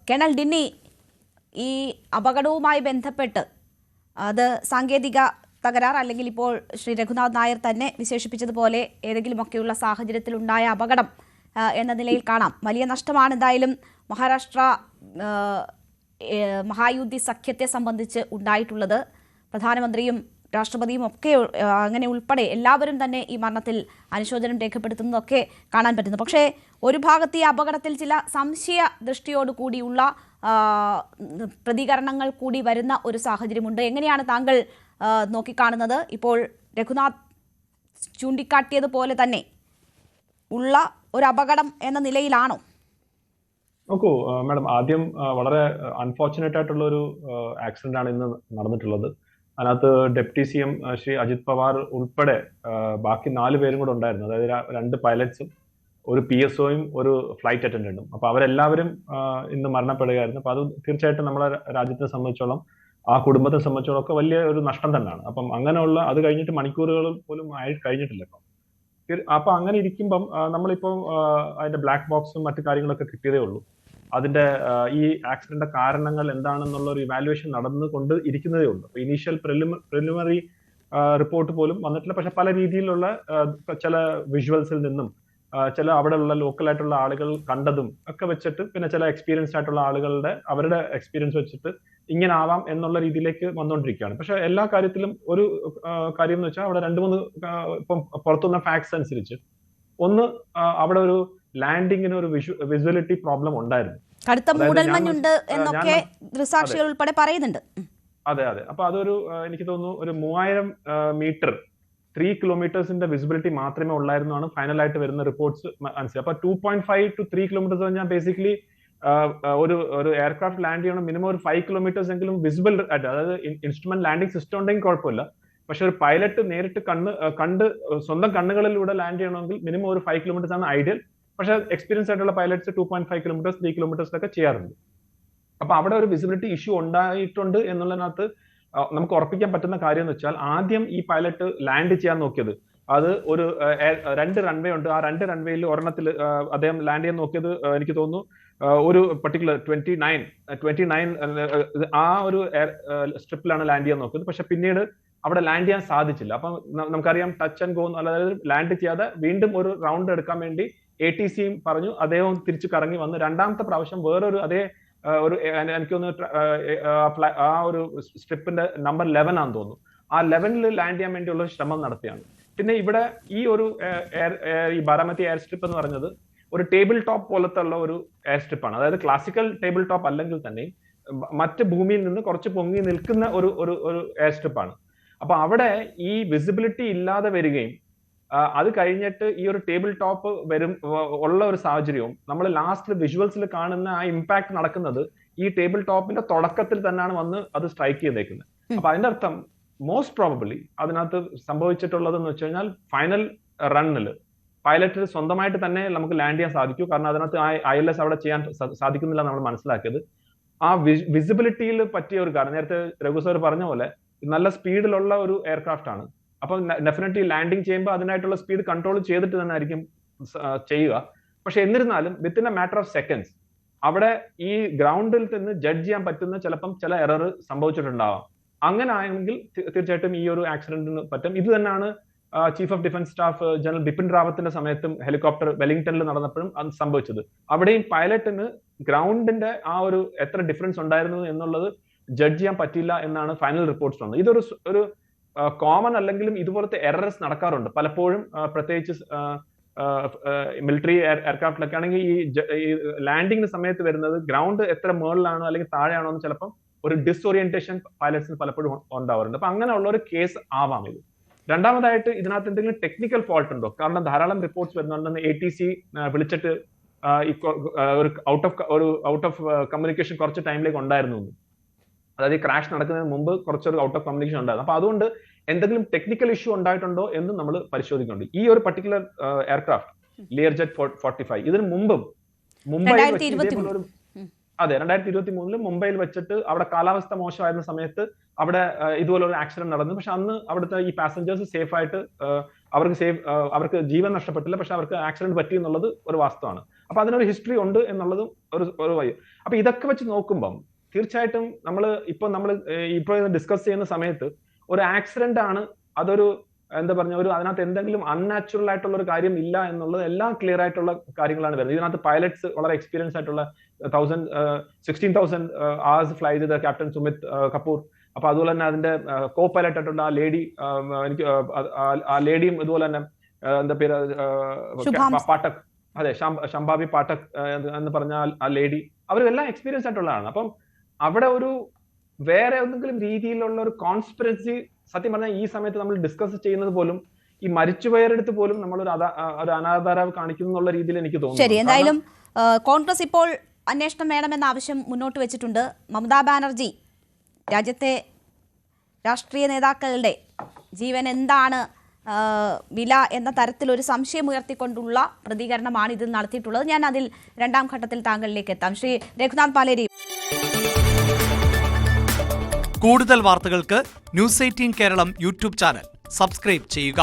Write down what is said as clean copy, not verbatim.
Colonel ഡിന്നി, ഈ അപകടവുമായി ബന്ധപ്പെട്ട് അത് സാങ്കേതിക തകരാർ അല്ലെങ്കിൽ ഇപ്പോൾ ശ്രീ രഘുനാഥ് നായർ തന്നെ വിശേഷിപ്പിച്ചതുപോലെ ഏതെങ്കിലുമൊക്കെയുള്ള സാഹചര്യത്തിലുണ്ടായ അപകടം എന്ന നിലയിൽ കാണാം. വലിയ നഷ്ടമാണ് എന്തായാലും മഹാരാഷ്ട്ര മഹായുദ്ധി സഖ്യത്തെ സംബന്ധിച്ച് ഉണ്ടായിട്ടുള്ളത്. പ്രധാനമന്ത്രിയും രാഷ്ട്രപതിയും ഒക്കെ അങ്ങനെ ഉൾപ്പെടെ എല്ലാവരും തന്നെ ഈ മരണത്തിൽ അനുശോചനം രേഖപ്പെടുത്തുന്നതൊക്കെ കാണാൻ പറ്റുന്നു. പക്ഷേ ഒരു ഭാഗത്ത് ഈ അപകടത്തിൽ ചില സംശയ ദൃഷ്ടിയോടുകൂടിയുള്ള പ്രതികരണങ്ങൾ കൂടി വരുന്ന ഒരു സാഹചര്യമുണ്ട്. എങ്ങനെയാണ് താങ്കൾ നോക്കിക്കാണുന്നത്? ഇപ്പോൾ രഘുനാഥ് ചൂണ്ടിക്കാട്ടിയതുപോലെ തന്നെ ഉള്ള ഒരു അപകടം എന്ന നിലയിലാണോ? നോക്കൂ മാഡം, ആദ്യം വളരെ അൺഫോർച്ചുനേറ്റ് ആയിട്ടുള്ള ഒരു ആക്സിഡന്റ് ആണ് ഇന്ന് നടന്നിട്ടുള്ളത്. അതിനകത്ത് ഡെപ്യൂട്ടി CM ശ്രീ അജിത് പവാർ ഉൾപ്പെടെ ബാക്കി 4 പേരും കൂടെ ഉണ്ടായിരുന്നു. അതായത് 2 പൈലറ്റ്സും ഒരു PSOയും ഒരു ഫ്ലൈറ്റ് അറ്റൻഡന്റും. അപ്പൊ അവരെല്ലാവരും ഇന്ന് മരണപ്പെടുകയായിരുന്നു. അപ്പൊ അത് തീർച്ചയായിട്ടും നമ്മളെ രാജ്യത്തെ സംബന്ധിച്ചോളം, ആ കുടുംബത്തെ സംബന്ധിച്ചോളം ഒക്കെ വലിയ ഒരു നഷ്ടം തന്നെയാണ്. അപ്പം അങ്ങനെയുള്ള അത് കഴിഞ്ഞിട്ട് മണിക്കൂറുകൾ പോലും ആയി കഴിഞ്ഞിട്ടില്ല. അപ്പൊ അങ്ങനെ ഇരിക്കുമ്പം നമ്മളിപ്പോ അതിന്റെ ബ്ലാക്ക് ബോക്സും മറ്റു കാര്യങ്ങളൊക്കെ കിട്ടിയതേ ഉള്ളൂ. അതിന്റെ ഈ ആക്സിഡന്റിന്റെ കാരണങ്ങൾ എന്താണെന്നുള്ള ഒരു ഇവാലുവേഷൻ നടന്നുകൊണ്ട് ഇരിക്കുന്നതേ ഉള്ളൂ. അപ്പൊ ഇനീഷ്യൽ പ്രിലിമിനറി റിപ്പോർട്ട് പോലും വന്നിട്ടില്ല. പക്ഷെ പല രീതിയിലുള്ള ചില വിഷ്വൽസിൽ നിന്നും ചില അവിടെയുള്ള ലോക്കലായിട്ടുള്ള ആളുകൾ കണ്ടതും ഒക്കെ വെച്ചിട്ട്, പിന്നെ ചില എക്സ്പീരിയൻസ്ഡ് ആയിട്ടുള്ള ആളുകളുടെ അവരുടെ എക്സ്പീരിയൻസ് വെച്ചിട്ട് ഇങ്ങനെ ആവാം എന്നുള്ള രീതിയിലേക്ക് വന്നുകൊണ്ടിരിക്കുകയാണ്. പക്ഷെ എല്ലാ കാര്യത്തിലും ഒരു കാര്യം എന്ന് വെച്ചാൽ അവിടെ 2-3 ഇപ്പം പുറത്തുനിന്ന ഫാക്ട്സ് അനുസരിച്ച്, ഒന്ന് അവിടെ ഒരു ലാൻഡിങ്ങിന് ഒരു വിഷ്വലിറ്റി പ്രോബ്ലം ഉണ്ടായിരുന്നു. കടുത്ത മൂടൽമഞ്ഞുണ്ട് എന്നൊക്കെ ദൃക്സാക്ഷികൾ ഉൾപ്പെടെ പറയുന്നുണ്ട്. അതെ. അപ്പൊ അതൊരു എനിക്ക് തോന്നുന്നു ഒരു 3000 മീറ്റർ 3 കിലോമീറ്റേഴ്സിന്റെ വിസിബിലിറ്റി മാത്രമേ ഉള്ളായിരുന്നാണ് ഫൈനൽ ആയിട്ട് വരുന്ന റിപ്പോർട്ട്സ് മനസ്സിലായി. അപ്പൊ 2.5 to 3 കിലോമീറ്റേഴ്സ് പറഞ്ഞാൽ ബേസിക്കലി ഒരു എയർക്രാഫ്റ്റ് ലാൻഡ് ചെയ്യണം മിനിമം ഒരു 5 കിലോമീറ്റേഴ്സ് എങ്കിലും വിസിബിൾ ആയിട്ട്, അതായത് ഇൻസ്ട്രുമെന്റ് ലാൻഡിംഗ് സിസ്റ്റം ഉണ്ടെങ്കിൽ കുഴപ്പമില്ല. പക്ഷെ ഒരു പൈലറ്റ് നേരിട്ട് കണ്ട് സ്വന്തം കണ്ണുകളിലൂടെ ലാൻഡ് ചെയ്യണമെങ്കിൽ മിനിമം ഒരു 5 കിലോമീറ്റേഴ്സ് ആണ് ഐഡിയൽ. പക്ഷെ എക്സ്പീരിയൻസ് ആയിട്ടുള്ള പൈലറ്റ്സ് 2.5 കിലോമീറ്റേഴ്സ് 3 കിലോമീറ്റേഴ്സിലൊക്കെ ചെയ്യാറുണ്ട്. അപ്പൊ അവിടെ ഒരു വിസിബിലിറ്റി ഇഷ്യൂ ഉണ്ടായിട്ടുണ്ട് എന്നുള്ളതിനകത്ത് നമുക്ക് ഉറപ്പിക്കാൻ പറ്റുന്ന കാര്യം എന്ന് വെച്ചാൽ, ആദ്യം ഈ പൈലറ്റ് ലാൻഡ് ചെയ്യാൻ നോക്കിയത്, അത് ഒരു 2 റൺവേ ഉണ്ട്. ആ 2 റൺവേയിൽ ഒരെണ്ണത്തിൽ അദ്ദേഹം ലാൻഡ് ചെയ്യാൻ നോക്കിയത് എനിക്ക് തോന്നുന്നു ഒരു പർട്ടിക്കുലർ 29 ആ ഒരു സ്ട്രിപ്പിലാണ് ലാൻഡ് ചെയ്യാൻ നോക്കിയത്. പക്ഷെ പിന്നീട് അവിടെ ലാൻഡ് ചെയ്യാൻ സാധിച്ചില്ല. അപ്പൊ നമുക്കറിയാം ടച്ച് ആൻഡ് ഗോ, അതായത് ലാൻഡ് ചെയ്യാതെ വീണ്ടും ഒരു റൗണ്ട് എടുക്കാൻ വേണ്ടി ATCയും പറഞ്ഞു. അദ്ദേഹം തിരിച്ചു കറങ്ങി വന്ന് രണ്ടാമത്തെ പ്രാവശ്യം വേറൊരു അതേ ഒരു എനിക്കൊന്ന് ആ ഒരു സ്ട്രിപ്പിന്റെ നമ്പർ 11 ആണെന്ന് തോന്നുന്നു. ആ 11ൽ ലാൻഡ് ചെയ്യാൻ വേണ്ടിയുള്ള ശ്രമം നടത്തിയാണ്. പിന്നെ ഇവിടെ ഈ ഒരു ഈ ബാരാമതി എയർ സ്ട്രിപ്പ് എന്ന് പറഞ്ഞത് ഒരു ടേബിൾ ടോപ്പ് പോലത്തെ ഉള്ള ഒരു എയർ സ്ട്രിപ്പാണ്. അതായത് ക്ലാസിക്കൽ ടേബിൾ ടോപ്പ് അല്ലെങ്കിൽ തന്നെ മറ്റ് ഭൂമിയിൽ നിന്ന് കുറച്ച് പൊങ്ങി നിൽക്കുന്ന ഒരു എയർ സ്ട്രിപ്പാണ്. അപ്പൊ അവിടെ ഈ വിസിബിലിറ്റി ഇല്ലാതെ വരികയും അത് കഴിഞ്ഞിട്ട് ഈ ഒരു ടേബിൾ ടോപ്പ് ഉള്ള ഒരു സാഹചര്യവും നമ്മൾ ലാസ്റ്റ് വിഷ്വൽസിൽ കാണുന്ന ആ ഇമ്പാക്ട് നടക്കുന്നത് ഈ ടേബിൾ ടോപ്പിന്റെ തുടക്കത്തിൽ തന്നെയാണ് വന്ന് അത് സ്ട്രൈക്ക് ചെയ്തേക്കുന്നത്. അപ്പൊ അതിന്റെ അർത്ഥം മോസ്റ്റ് പ്രോബബിളി അതിനകത്ത് സംഭവിച്ചിട്ടുള്ളതെന്ന് വെച്ച് കഴിഞ്ഞാൽ ഫൈനൽ റണ്ണിൽ പൈലറ്റ് സ്വന്തമായിട്ട് തന്നെ നമുക്ക് ലാൻഡ് ചെയ്യാൻ സാധിക്കൂ. കാരണം അതിനകത്ത് ILS അവിടെ ചെയ്യാൻ സാധിക്കുന്നില്ല നമ്മൾ മനസ്സിലാക്കിയത്. ആ വിസിബിലിറ്റിയിൽ പറ്റിയ ഒരു കാരണം, നേരത്തെ രഘു സർ പറഞ്ഞ പോലെ നല്ല സ്പീഡിലുള്ള ഒരു എയർക്രാഫ്റ്റ് ആണ്. അപ്പൊ ഡെഫിനറ്റ്ലി ലാൻഡിങ് ചെയ്യുമ്പോൾ അതിനായിട്ടുള്ള സ്പീഡ് കൺട്രോൾ ചെയ്തിട്ട് തന്നെ ആയിരിക്കും ചെയ്യുക. പക്ഷെ എന്നിരുന്നാലും within A matter of seconds അവിടെ ഈ ഗ്രൗണ്ടിൽ നിന്ന് ജഡ്ജ് ചെയ്യാൻ പറ്റുന്ന ചില എറർ സംഭവിച്ചിട്ടുണ്ടാവാം. അങ്ങനെ ആയെങ്കിൽ തീർച്ചയായിട്ടും ഈ ഒരു ആക്സിഡന്റിന് പറ്റും. ഇത് തന്നെയാണ് chief of defence staff general Bipin റാവത്തിന്റെ സമയത്തും ഹെലികോപ്റ്റർ വെല്ലിംഗ്ടണിൽ നടന്നപ്പോഴും അത് സംഭവിച്ചത്. അവിടെയും പൈലറ്റിന് ഗ്രൗണ്ടിന്റെ ആ ഒരു എത്ര ഡിഫറൻസ് ഉണ്ടായിരുന്നു എന്നുള്ളത് ജഡ്ജ് ചെയ്യാൻ പറ്റില്ല എന്നാണ് ഫൈനൽ റിപ്പോർട്ട്സ് വന്നത്. ഇതൊരു കോമൺ അല്ലെങ്കിലും ഇതുപോലത്തെ എറർസ് നടക്കാറുണ്ട് പലപ്പോഴും. പ്രത്യേകിച്ച് മിലിറ്ററി എയർക്രാഫ്റ്റിലൊക്കെ ആണെങ്കിൽ ഈ ലാൻഡിങ്ങിന് സമയത്ത് വരുന്നത് ഗ്രൗണ്ട് എത്ര മുകളിലാണോ അല്ലെങ്കിൽ താഴെയാണോ എന്ന് ചിലപ്പം ഒരു ഡിസ്ഓറിയന്റേഷൻ പൈലറ്റ്സിന് പലപ്പോഴും ഉണ്ടാവാറുണ്ട്. അപ്പൊ അങ്ങനെയുള്ള ഒരു കേസ് ആവാം ഇത്. രണ്ടാമതായിട്ട് ഇതിനകത്ത് എന്തെങ്കിലും ടെക്നിക്കൽ ഫോൾട്ട് ഉണ്ടോ? കാരണം ധാരാളം റിപ്പോർട്ട്സ് വരുന്നുണ്ടെന്ന് ATC വിളിച്ചിട്ട് ഒരു ഔട്ട് ഓഫ് കമ്മ്യൂണിക്കേഷൻ കുറച്ച് ടൈമിലേക്ക് ഉണ്ടായിരുന്നു. അതായത് ഈ ക്രാഷ് നടക്കുന്നതിന് മുമ്പ് കുറച്ചൊരു ഔട്ട് ഓഫ് കമ്മ്യൂണിക്കേഷൻ ഉണ്ടായിരുന്നു. അപ്പൊ അതുകൊണ്ട് എന്തെങ്കിലും ടെക്നിക്കൽ ഇഷ്യൂ ഉണ്ടായിട്ടുണ്ടോ എന്ന് നമ്മൾ പരിശോധിക്കുന്നുണ്ട്. ഈ ഒരു പർട്ടിക്കുലർ എയർക്രാഫ്റ്റ് ലിയർജെറ്റ് 45 ഇതിന് മുമ്പും മുംബൈയിൽ 2023 മുംബൈയിൽ വെച്ചിട്ട് അവിടെ കാലാവസ്ഥ മോശമായിരുന്ന സമയത്ത് അവിടെ ഇതുപോലൊരു ആക്സിഡന്റ് നടന്നു. പക്ഷെ അന്ന് അവിടുത്തെ ഈ പാസഞ്ചേഴ്സ് സേഫ് ആയിട്ട് അവർക്ക് ജീവൻ നഷ്ടപ്പെട്ടില്ല. പക്ഷെ അവർക്ക് ആക്സിഡന്റ് പറ്റി എന്നുള്ളത് ഒരു വാസ്തവമാണ്. അപ്പൊ അതിനൊരു ഹിസ്റ്ററി ഉണ്ട് എന്നുള്ളതും ഒരു വഴി. അപ്പൊ ഇതൊക്കെ വെച്ച് നോക്കുമ്പം തീർച്ചയായിട്ടും നമ്മൾ ഡിസ്കസ് ചെയ്യുന്ന സമയത്ത് ഒരു ആക്സിഡന്റ് ആണ്, അതൊരു എന്താ പറഞ്ഞ അതിനകത്ത് എന്തെങ്കിലും അൺനാച്ചുറൽ ആയിട്ടുള്ള ഒരു കാര്യം ഇല്ല എന്നുള്ളത് എല്ലാം ക്ലിയർ ആയിട്ടുള്ള കാര്യങ്ങളാണ് വരുന്നത്. ഇതിനകത്ത് പൈലറ്റ്സ് വളരെ എക്സ്പീരിയൻസ് ആയിട്ടുള്ള 16,000 hours ഫ്ലൈ ചെയ്ത ക്യാപ്റ്റൻ സുമിത് കപൂർ. അപ്പൊ അതുപോലെ തന്നെ അതിന്റെ കോ പൈലറ്റ് ആയിട്ടുള്ള ആ ലേഡി, എനിക്ക് ആ ലേഡിയും ഇതുപോലെ തന്നെ എന്താ പേര്, പാഠക്, അതെ, ശംഭാബി പാഠക് എന്ന് പറഞ്ഞ ആ ലേഡി, അവരെല്ലാം എക്സ്പീരിയൻസ് ആയിട്ടുള്ളതാണ്. അപ്പം അവിടെ ഒരു വേറെ എന്തെങ്കിലും രീതിയിലുള്ള ഒരു കോൺസ്പിറസി സത്യം പറഞ്ഞാൽ ഈ സമയത്ത് നമ്മൾ ഡിസ്കസ് ചെയ്യുന്നത് പോലും ഈ മരിച്ചുപോയവരടുത്ത് പോലും നമ്മൾ ഒരു അനാധാരാവ് കാണിക്കുന്നു എന്നുള്ള രീതിയിൽ എനിക്ക് തോന്നുന്നു. ശരി, എന്തായാലും കോൺഗ്രസ് ഇപ്പോൾ അന്വേഷണം വേണമെന്ന ആവശ്യം മുന്നോട്ട് വെച്ചിട്ടുണ്ട്. മമതാ ബാനർജി രാജ്യത്തെ രാഷ്ട്രീയ നേതാക്കളുടെ ജീവൻ എന്താണ് വില എന്ന തരത്തിലൊരു സംശയം ഉയർത്തിക്കൊണ്ടുള്ള പ്രതികരണമാണ് ഇത് നടത്തിയിട്ടുള്ളത്. ഞാൻ അതിൽ രണ്ടാം ഘട്ടത്തിൽ താങ്കളിലേക്ക് എത്താം. ശ്രീ രഘുനാഥ് പാലേരി. കൂടുതൽ വാർത്തകൾക്ക് news 18 Keralam YouTube channel subscribe ചെയ്യുക.